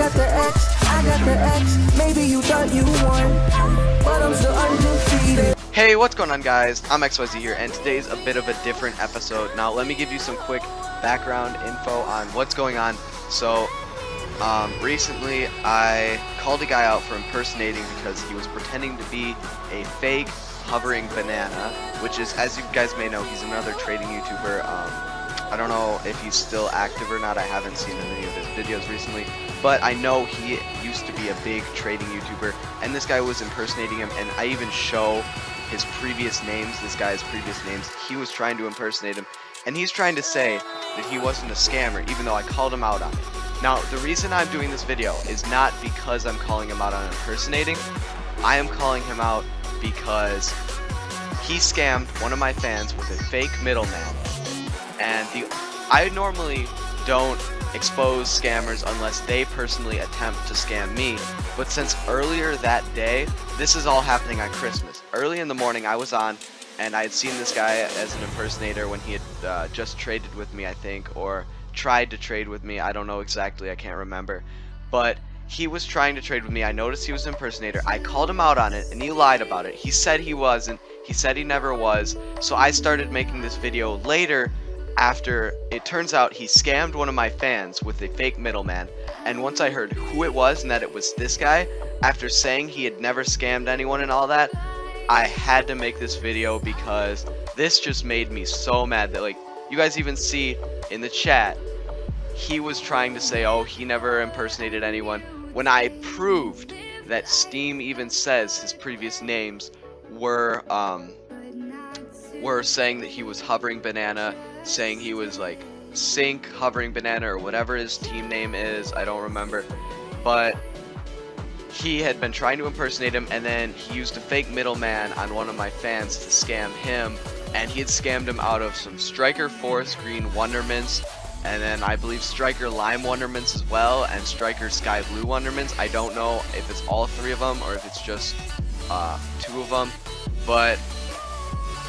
got the X, I got the X. Maybe you thought you won, but I'm still undefeated. Hey, what's going on, guys? I'm XYZ here, and today's a bit of a different episode. Now, let me give you some quick background info on what's going on. So, recently I called a guy out for impersonating because he was pretending to be a fake hovering banana, which is, as you guys may know, he's another trading YouTuber. I don't know if he's still active or not. I haven't seen any of his videos recently, but I know he used to be a big trading YouTuber, and this guy was impersonating him, and I even show his previous names, this guy's previous names. He was trying to impersonate him, and he's trying to say that he wasn't a scammer, even though I called him out on it. Now, the reason I'm doing this video is not because I'm calling him out on impersonating. I am calling him out because he scammed one of my fans with a fake middleman. And I normally don't expose scammers unless they personally attempt to scam me, but since earlier that day, this is all happening on Christmas. Early in the morning I was on, and I had seen this guy as an impersonator when he had just traded with me, I think, or tried to trade with me. I don't know exactly, I can't remember, but he was trying to trade with me. I noticed he was an impersonator. I called him out on it, and he lied about it. He said he wasn't. He said he never was. So I started making this video later, after it turns out he scammed one of my fans with a fake middleman. And once I heard who it was and that it was this guy, after saying he had never scammed anyone and all that, I had to make this video because this just made me so mad that, like, you guys even see in the chat, he was trying to say, oh, he never impersonated anyone, when I proved that Steam even says his previous names were saying that he was hovering banana, saying he was like Sync hovering banana or whatever his team name is, I don't remember, but he had been trying to impersonate him, and then he used a fake middleman on one of my fans to scam him, and he had scammed him out of some Striker Forest Green Wondermints, and then I believe Striker Lime Wondermints as well, and Striker Sky Blue Wondermints. I don't know if it's all three of them or if it's just two of them, but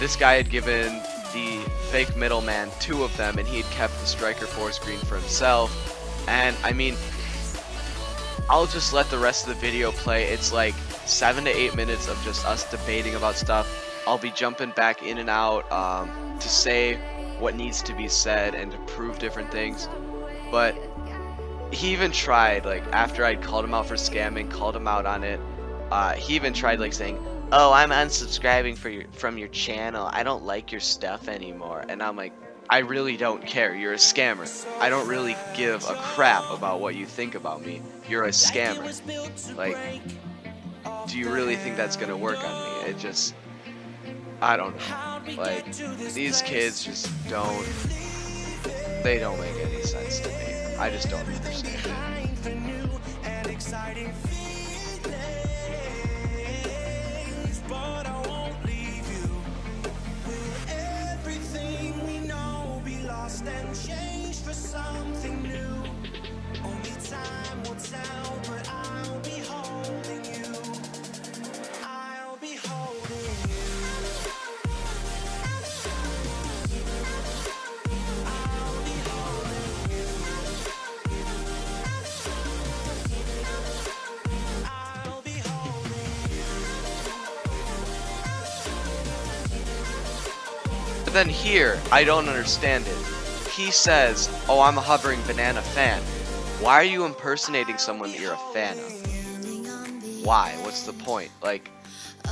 this guy had given the fake middleman two of them, and he had kept the Striker Forest Green for himself. And I mean, I'll just let the rest of the video play. It's like 7 to 8 minutes of just us debating about stuff. I'll be jumping back in and out to say what needs to be said and to prove different things. But he even tried, like, after I'd called him out for scamming, called him out on it, he even tried, like, saying, oh, I'm unsubscribing from your channel, I don't like your stuff anymore. And I'm like, I really don't care, you're a scammer. I don't really give a crap about what you think about me. You're a scammer. Like, do you really think that's gonna work on me? It just, I don't know. Like, these kids just don't, they don't make any sense to me. I just don't understand it. And change for something new. Only time will tell, but I'll be holding you. I'll be holding you. I'll be holding you. I'll be holding you. But then here, I don't understand it. He says, oh, I'm a hovering banana fan. Why are you impersonating someone that you're a fan of? Why? What's the point? Like,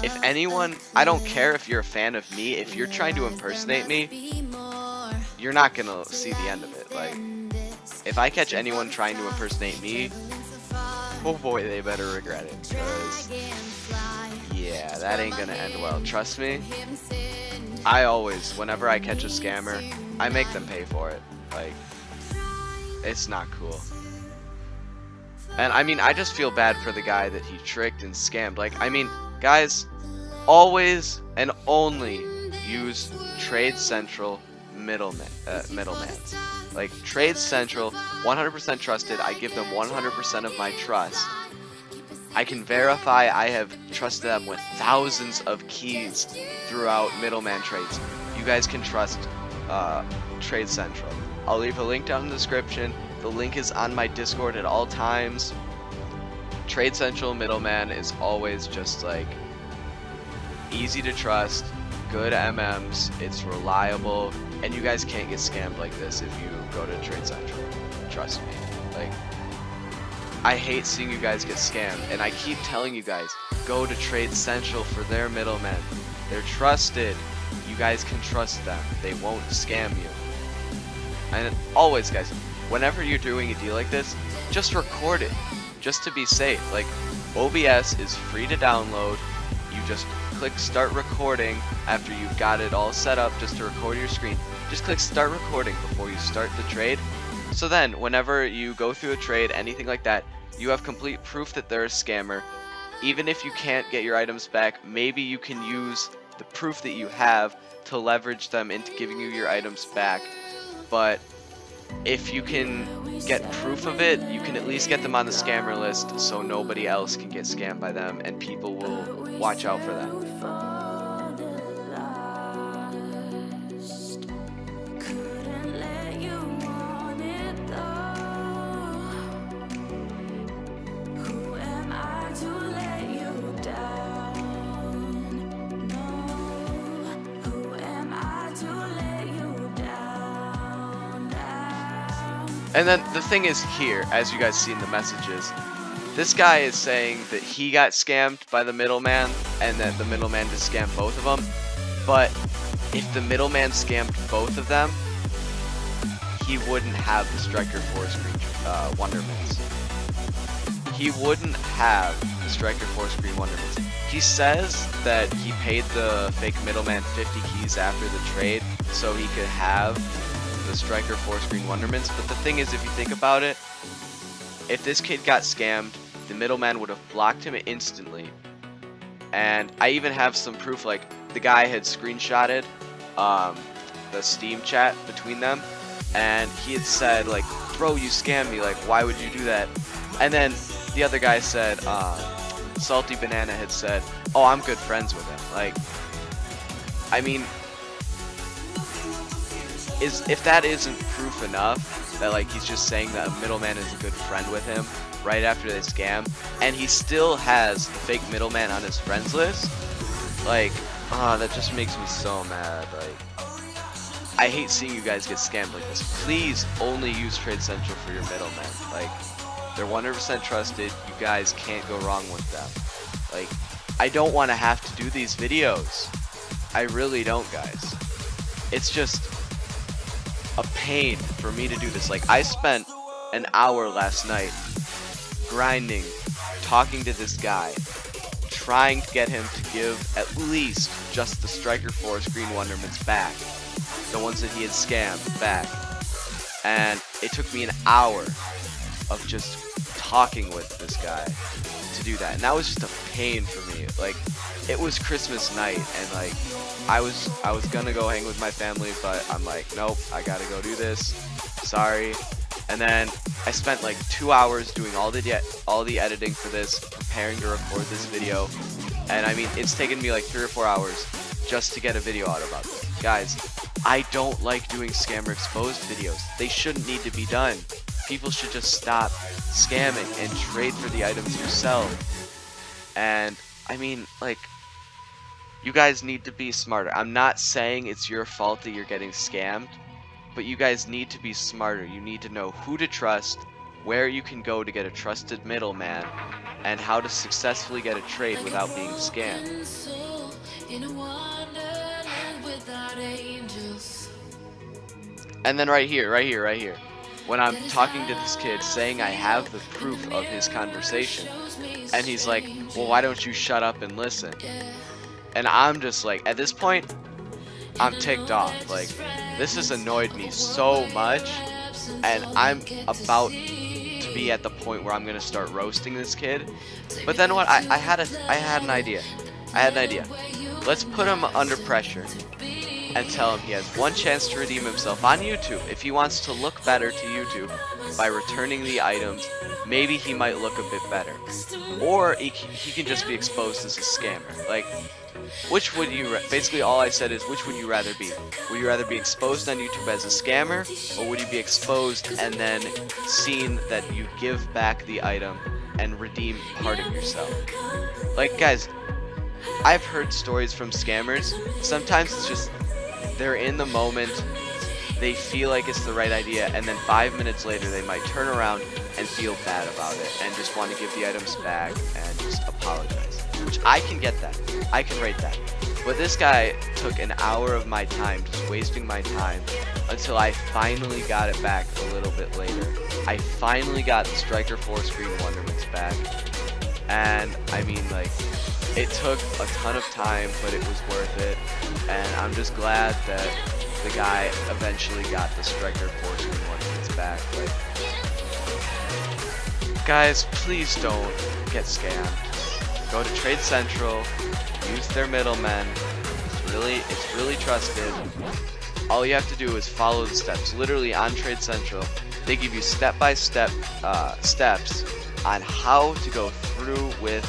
if anyone, I don't care if you're a fan of me, if you're trying to impersonate me, you're not gonna see the end of it. Like, if I catch anyone trying to impersonate me, oh boy, they better regret it, because, yeah, that ain't gonna end well. Trust me, I always, whenever I catch a scammer, I make them pay for it. Like, it's not cool. And I mean, I just feel bad for the guy that he tricked and scammed. Like, I mean, guys, always and only use Trade Central middlemen. Like, Trade Central, 100% trusted. I give them 100% of my trust. I can verify I have trusted them with thousands of keys throughout middleman trades. You guys can trust Trade Central. I'll leave a link down in the description. The link is on my Discord at all times. Trade Central middleman is always just like easy to trust, good MMs, it's reliable, and you guys can't get scammed like this if you go to Trade Central. Trust me. Like, I hate seeing you guys get scammed, and I keep telling you guys, go to Trade Central for their middlemen. They're trusted. You guys can trust them. They won't scam you. And always, guys, whenever you're doing a deal like this, just record it, just to be safe. Like, OBS is free to download. You just click start recording after you've got it all set up just to record your screen. Just click start recording before you start the trade. So then, whenever you go through a trade, anything like that, you have complete proof that they're a scammer. Even if you can't get your items back, maybe you can use the proof that you have to leverage them into giving you your items back. But if you can get proof of it, you can at least get them on the scammer list so nobody else can get scammed by them and people will watch out for them. And then the thing is here, as you guys see in the messages, this guy is saying that he got scammed by the middleman and that the middleman just scammed both of them. But if the middleman scammed both of them, he wouldn't have the Striker 4 screen Wonderments. He wouldn't have the Striker 4 screen Wonderments. He says that he paid the fake middleman 50 keys after the trade so he could have the Striker 4 screen Wonderments, but the thing is, if you think about it, if this kid got scammed, the middleman would have blocked him instantly. And I even have some proof, like the guy had screenshotted the Steam chat between them, and he had said like, bro, you scammed me, like why would you do that? And then the other guy said, Salty Banana had said, oh, I'm good friends with him. Like, I mean, if that isn't proof enough that like he's just saying that a middleman is a good friend with him right after they scam, and he still has the fake middleman on his friends list, like, that just makes me so mad. Like, I hate seeing you guys get scammed like this. Please only use Trade Central for your middlemen. Like, they're 100% trusted. You guys can't go wrong with them. Like, I don't want to have to do these videos. I really don't, guys. It's just a pain for me to do this. Like, I spent an hour last night grinding, talking to this guy, trying to get him to give at least just the Striker 4 screen Wonderments back, the ones that he had scammed back. And it took me an hour of just talking with this guy to do that, and that was just a pain for me. Like, it was Christmas night, and like I was gonna go hang with my family, but I'm like, nope, I gotta go do this, sorry. And then I spent like 2 hours doing all the editing for this, preparing to record this video, and I mean, it's taken me like 3 or 4 hours just to get a video out about this. Guys, I don't like doing scammer exposed videos. They shouldn't need to be done. People should just stop scamming and trade for the items you sell. And I mean, like, you guys need to be smarter. I'm not saying it's your fault that you're getting scammed, but you guys need to be smarter. You need to know who to trust, where you can go to get a trusted middleman, and how to successfully get a trade without being scammed. And then right here, when I'm talking to this kid saying I have the proof of his conversation, and he's like, well, why don't you shut up and listen? And I'm just like, at this point, I'm ticked off. Like, this has annoyed me so much, and I'm about to be at the point where I'm gonna start roasting this kid. But then what? I had an idea. Let's put him under pressure. and tell him he has one chance to redeem himself on YouTube. If he wants to look better to YouTube by returning the items, maybe he might look a bit better. Or he can just be exposed as a scammer. Like, which would you, basically all I said is, which would you rather be? Would you rather be exposed on YouTube as a scammer, or would you be exposed and then seen that you give back the item and redeem part of yourself? Like, guys, I've heard stories from scammers. Sometimes it's just, they're in the moment, they feel like it's the right idea, and then 5 minutes later they might turn around and feel bad about it and just want to give the items back and just apologize. Which I can get that. I can rate that. But this guy took an hour of my time, just wasting my time, until I finally got it back a little bit later. I finally got the Striker 4 Screen Wonderments back. And I mean, like, it took a ton of time, but it was worth it. And I'm just glad that the guy eventually got the Striker 4 Screen Wonderments back. Like, guys, please don't get scammed. Go to Trade Central, use their middlemen. It's really trusted. All you have to do is follow the steps. Literally on Trade Central, they give you step-by-step steps on how to go through with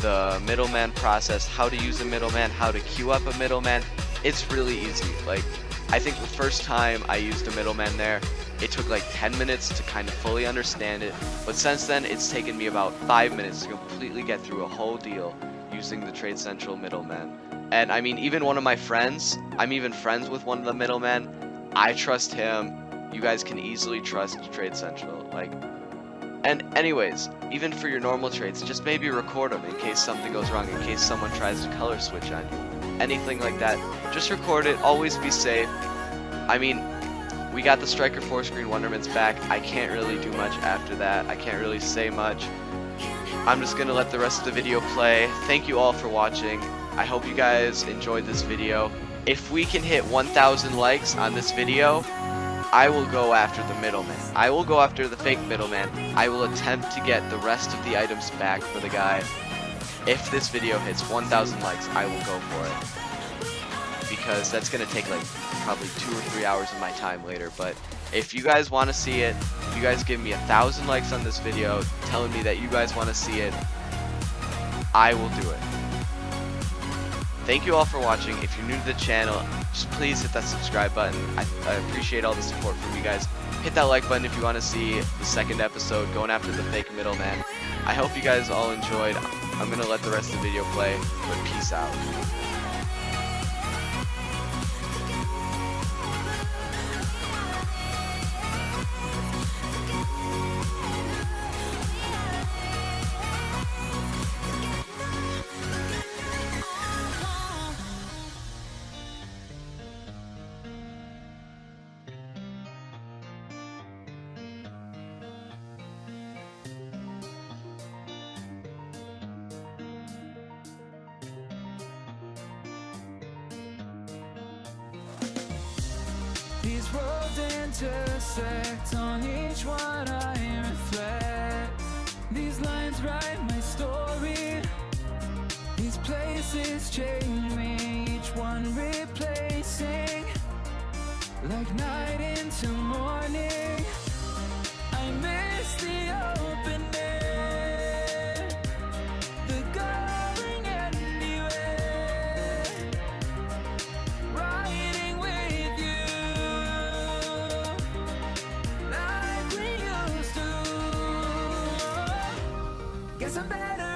the middleman process, how to use a middleman, how to queue up a middleman. It's really easy. Like, I think the first time I used a middleman there, it took like 10 minutes to kind of fully understand it, but since then it's taken me about 5 minutes to completely get through a whole deal using the Trade Central middleman. And I mean, even one of my friends, I'm even friends with one of the middlemen, I trust him. You guys can easily trust Trade Central. Like, and anyways, even for your normal trades, just maybe record them in case something goes wrong, in case someone tries to color switch on you, anything like that. Just record it, always be safe. I mean, we got the Striker 4 Screen Wonderments back. I can't really do much after that. I can't really say much. I'm just gonna let the rest of the video play. Thank you all for watching. I hope you guys enjoyed this video. If we can hit 1,000 likes on this video, I will go after the middleman. I will go after the fake middleman. I will attempt to get the rest of the items back for the guy. If this video hits 1,000 likes, I will go for it. Because that's gonna take like probably 2 or 3 hours of my time later. But if you guys want to see it, if you guys give me 1,000 likes on this video telling me that you guys want to see it, I will do it. Thank you all for watching. If you're new to the channel, just please hit that subscribe button. I appreciate all the support from you guys. Hit that like button if you want to see the second episode going after the fake middleman. I hope you guys all enjoyed. I'm gonna let the rest of the video play, but peace out. These roads intersect, on each one I reflect. These lines write my story. These places change me, each one replacing. Like night into morning, I miss the open air, the going anywhere, riding with you like we used to. Guess I'm better